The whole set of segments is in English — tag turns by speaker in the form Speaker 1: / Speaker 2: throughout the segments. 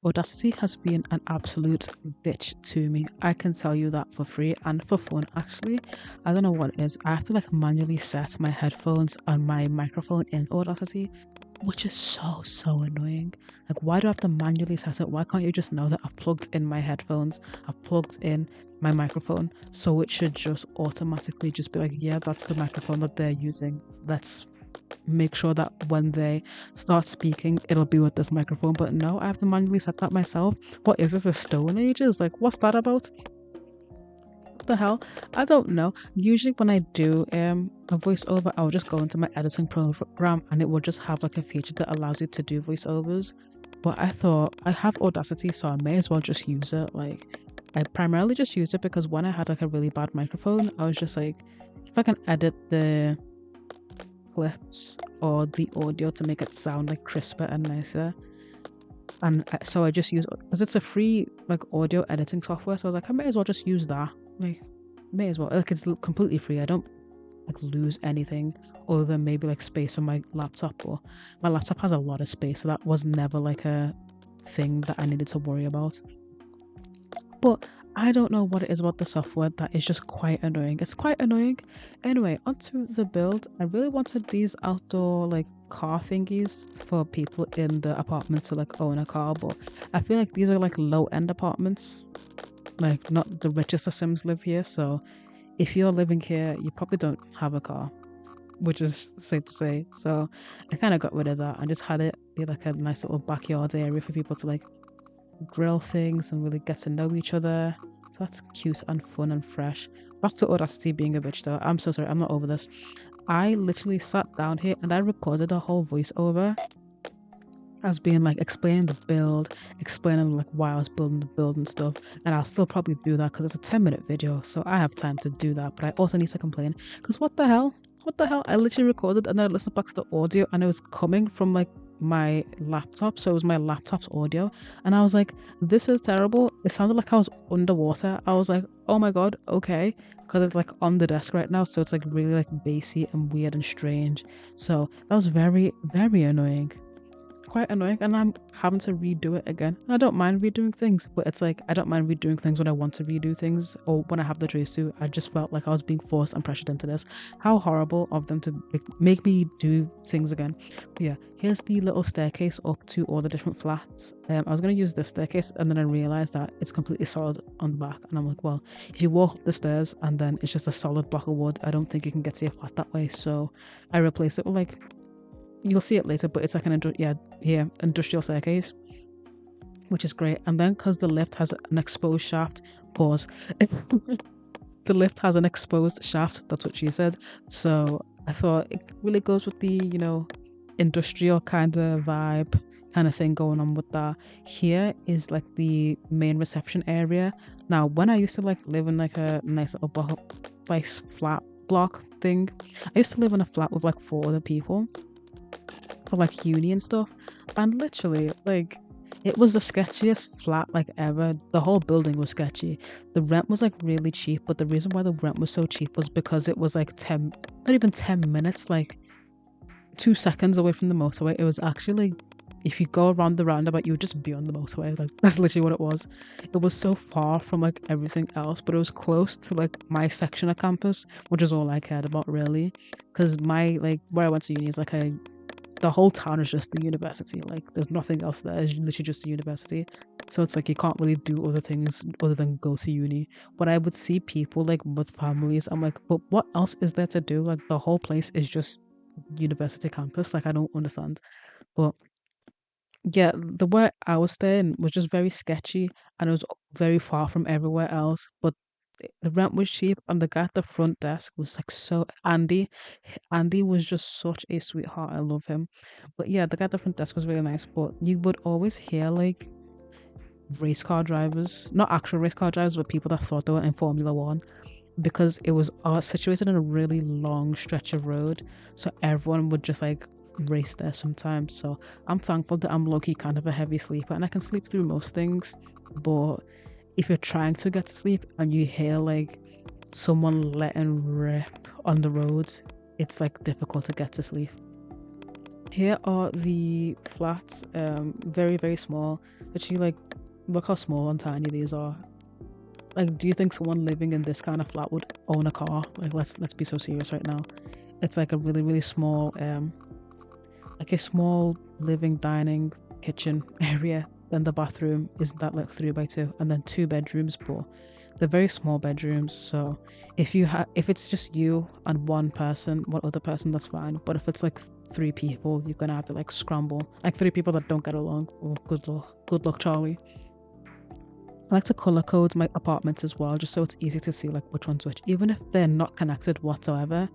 Speaker 1: Audacity has been an absolute bitch to me. I can tell you that for free and for fun. Actually, I don't know what it is. I have to like manually set my headphones and my microphone in Audacity, which is so annoying. Like, why do I have to manually set it? Why can't you just know that I've plugged in my headphones, I've plugged in my microphone, so it should just automatically just be like, yeah, that's the microphone that they're using. Let's make sure that when they start speaking, it'll be with this microphone. But no, I have to manually set that myself. What is this, the Stone Ages? Like, what's that about? What the hell? I don't know. Usually when I do a voiceover, I'll just go into my editing program and it will just have like a feature that allows you to do voiceovers. But I thought I have Audacity, so I may as well just use it. Like, I primarily just use it because when I had like a really bad microphone, I was just like, if I can edit the clips or the audio to make it sound like crisper and nicer. And so I just use, because it's a free like audio editing software, so I was like, I may as well just use that. Like, may as well. Like, it's completely free. I don't like lose anything other than maybe like space on my laptop, or my laptop has a lot of space, so that was never like a thing that I needed to worry about. But I don't know what it is about the software that is just quite annoying. It's quite annoying. Anyway, onto the build. I really wanted these outdoor like car thingies for people in the apartment to like own a car, but I feel like these are like low end apartments. Like, not the richest of Sims live here, so if you're living here, you probably don't have a car, which is safe to say. So I kind of got rid of that and just had it be like a nice little backyard area for people to like grill things and really get to know each other. So that's cute and fun and fresh. Back to Audacity being a bitch though. I'm so sorry, I'm not over this. I literally sat down here and I recorded a whole voiceover as being like explaining the build, explaining like why I was building the build and stuff. And I'll still probably do that because it's a 10-minute video, so I have time to do that. But I also need to complain because what the hell? What the hell? I literally recorded and then I listened back to the audio and it was coming from like my laptop, so it was my laptop's audio, and I was like, this is terrible. It sounded like I was underwater. I was like, oh my god, okay, because it's like on the desk right now, so it's like really like bassy and weird and strange. So that was very annoying, quite annoying, and I'm having to redo it again. And I don't mind redoing things, but it's like I don't mind redoing things when I want to redo things or when I have the choice to. I just felt like I was being forced and pressured into this. How horrible of them to make me do things again. But yeah, here's the little staircase up to all the different flats. I was going to use this staircase and then I realized that it's completely solid on the back, and I'm like, well, if you walk up the stairs and then it's just a solid block of wood, I don't think you can get to your flat that way. So I replaced it with like, you'll see it later, but it's like an industrial staircase, which is great. And then because the lift has an exposed shaft, pause. The lift has an exposed shaft. That's what she said. So I thought it really goes with the industrial kind of vibe, kind of thing going on with that. Here is like the main reception area. Now, when I used to like live in like a nice little flat block thing, I used to live in a flat with like 4 other people for like uni and stuff, and literally like it was the sketchiest flat like ever. The whole building was sketchy. The rent was like really cheap, but the reason why the rent was so cheap was because it was like 10, not even 10 minutes, like 2 seconds away from the motorway. It was actually, if you go around the roundabout, you would just be on the motorway. Like, that's literally what it was. It was so far from like everything else, but it was close to like my section of campus, which is all I cared about really, because my like where I went to uni is like the whole town is just the university. Like, there's nothing else there. It's literally just the university. So it's like you can't really do other things other than go to uni. But I would see people like with families. I'm like, but what else is there to do? Like, the whole place is just university campus. Like, I don't understand. But yeah, the way I was staying was just very sketchy and it was very far from everywhere else. But the rent was cheap and the guy at the front desk was like so Andy was just such a sweetheart. I love him. But yeah, the guy at the front desk was really nice. But you would always hear like race car drivers, not actual race car drivers, but people that thought they were in Formula One, because it was situated in a really long stretch of road. So everyone would just like race there sometimes. So I'm thankful that I'm low-key kind of a heavy sleeper and I can sleep through most things. But if you're trying to get to sleep and you hear like someone letting rip on the roads, it's like difficult to get to sleep. Here are the flats, very, very small. Actually, like, look how small and tiny these are. Like, do you think someone living in this kind of flat would own a car? Like, let's be so serious right now. It's like a really, really small, like a small living, dining, kitchen area. Then the bathroom isn't that like 3x2, and then 2 bedrooms, but they're very small bedrooms. So if it's just you and one other person, that's fine. But if it's like 3 people, you're gonna have to like scramble. Like 3 people that don't get along. Oh, good luck, Charlie. I like to color code my apartments as well, just so it's easy to see like which one's which, even if they're not connected whatsoever.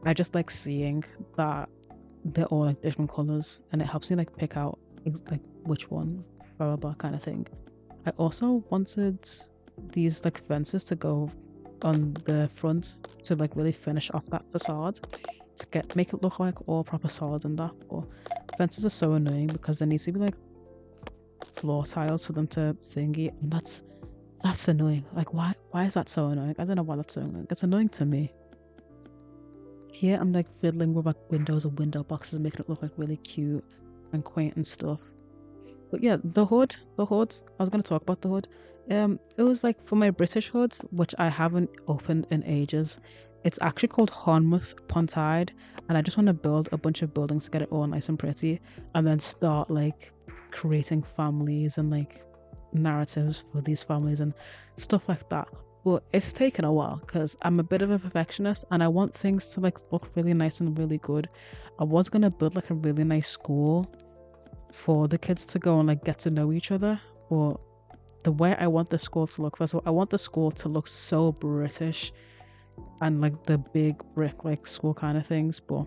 Speaker 1: I just like seeing that they're all like different colors, and it helps me like pick out like which one, blah blah blah kind of thing. I also wanted these like fences to go on the front to like really finish off that facade to make it look like all proper solid and that. But fences are so annoying because there needs to be like floor tiles for them to thingy, and that's annoying. Like why is that so annoying? I don't know why that's so annoying. It's annoying to me. Here I'm like fiddling with like windows and window boxes, making it look like really cute and quaint and stuff. But yeah, the hood. I was gonna talk about the hood. It was like for my British hood, which I haven't opened in ages. It's actually called Hornmouth upon Tide, and I just want to build a bunch of buildings to get it all nice and pretty, and then start like creating families and like narratives for these families and stuff like that. But it's taken a while because I'm a bit of a perfectionist and I want things to like look really nice and really good. I was gonna build like a really nice school for the kids to go and like get to know each other, but the way I want the school to look, first of all, I want the school to look so British and like the big brick like school kind of things, but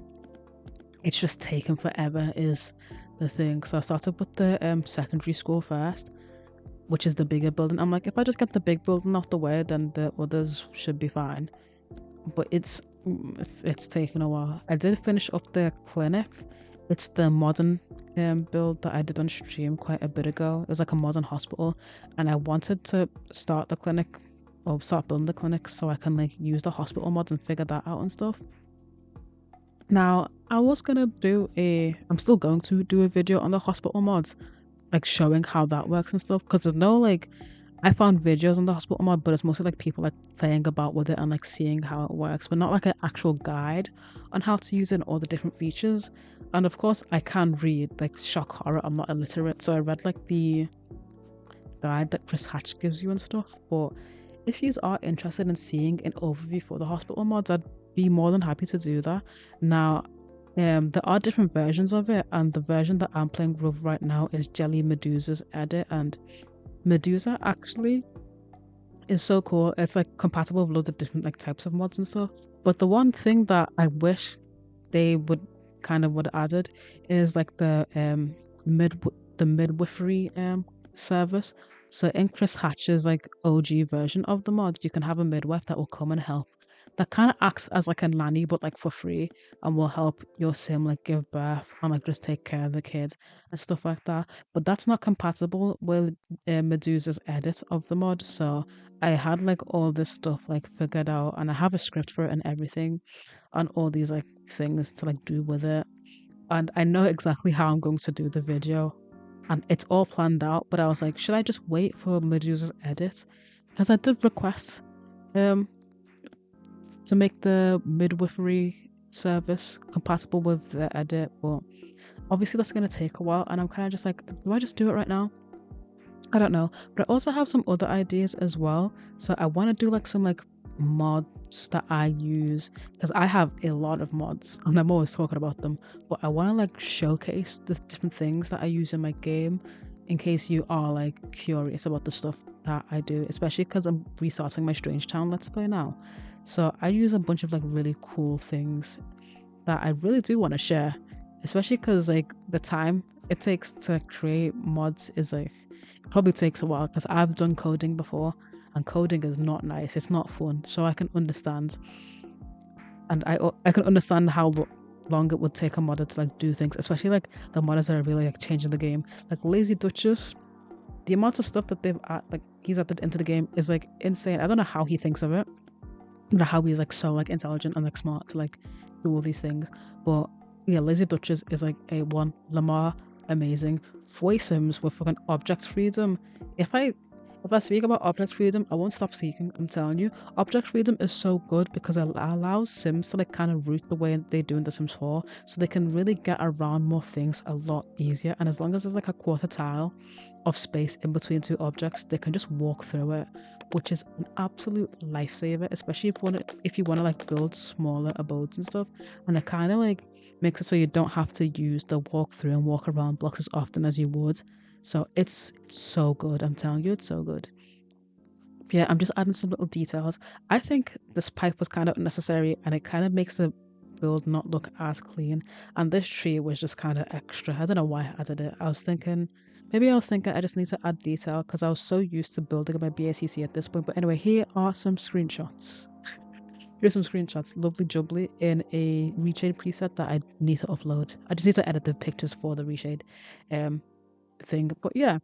Speaker 1: it's just taken forever is the thing. So I started with the secondary school first, which is the bigger building. I'm like, if I just get the big building off the way, then the others should be fine. But it's taken a while. I did finish up the clinic. It's the modern build that I did on stream quite a bit ago. It was like a modern hospital, and I wanted to start building the clinic so I can like use the hospital mod and figure that out and stuff. Now I'm still going to do a video on the hospital mods, like showing how that works and stuff, because there's no like, I found videos on the hospital mod, but it's mostly like people like playing about with it and like seeing how it works, but not like an actual guide on how to use it and all the different features. And of course I can read, like shock horror, I'm not illiterate, so I read like the guide that Chris Hatch gives you and stuff. But if you are interested in seeing an overview for the hospital mods, I'd be more than happy to do that. Now there are different versions of it, and the version that I'm playing with right now is Jelly Medusa's edit, and Medusa actually is so cool. It's like compatible with loads of different like types of mods and stuff. But the one thing that I wish they would have added is like the midwifery service. So in Chris Hatch's like OG version of the mod, you can have a midwife that will come and help. That kind of acts as like a nanny, but like for free, and will help your sim like give birth and like just take care of the kid and stuff like that. But that's not compatible with Medusa's edit of the mod. So I had like all this stuff like figured out, and I have a script for it and everything, and all these like things to like do with it. And I know exactly how I'm going to do the video, and it's all planned out. But I was like, should I just wait for Medusa's edit? Because I did request to make the midwifery service compatible with the edit, but obviously that's going to take a while, and I'm kind of just like, do I just do it right now? I don't know. But I also have some other ideas as well, so I want to do like some like mods that I use, because I have a lot of mods and I'm always talking about them, but I want to like showcase the different things that I use in my game, in case you are like curious about the stuff that I do, especially because I'm restarting my Strange Town Let's Play now. So I use a bunch of like really cool things that I really do want to share, especially because like the time it takes to create mods is like, it probably takes a while, because I've done coding before and coding is not nice, it's not fun. So I can understand, and I can understand how long it would take a modder to like do things, especially like the modders that are really like changing the game, like Lazy Duchess. The amount of stuff that he's added into the game is like insane. I don't know how he thinks of it. I don't know how he's like so like intelligent and like smart to like do all these things, but yeah, Lazy Duchess is like A1. Lamar, amazing. Sims with fucking object freedom. If I if I speak about object freedom, I won't stop speaking. I'm telling you, object freedom is so good because it allows Sims to like kind of route the way they do in The Sims 4, so they can really get around more things a lot easier. And as long as there's like a quarter tile of space in between two objects, they can just walk through it, which is an absolute lifesaver, especially if you want to like build smaller abodes and stuff. And it kind of like makes it so you don't have to use the walk through and walk around blocks as often as you would. So it's so good. I'm telling you, it's so good. Yeah, I'm just adding some little details. I think this pipe was kind of unnecessary and it kind of makes the build not look as clean. And this tree was just kind of extra. I don't know why I added it. Maybe I was thinking I just need to add detail because I was so used to building my BACC at this point. But anyway, here are some screenshots. Here's some screenshots. Lovely jubbly in a reshade preset that I need to upload. I just need to edit the pictures for the reshade um thing. But yeah,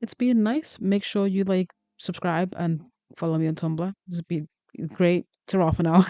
Speaker 1: it's been nice. Make sure you like subscribe and follow me on Tumblr. This has been great. Ta for now.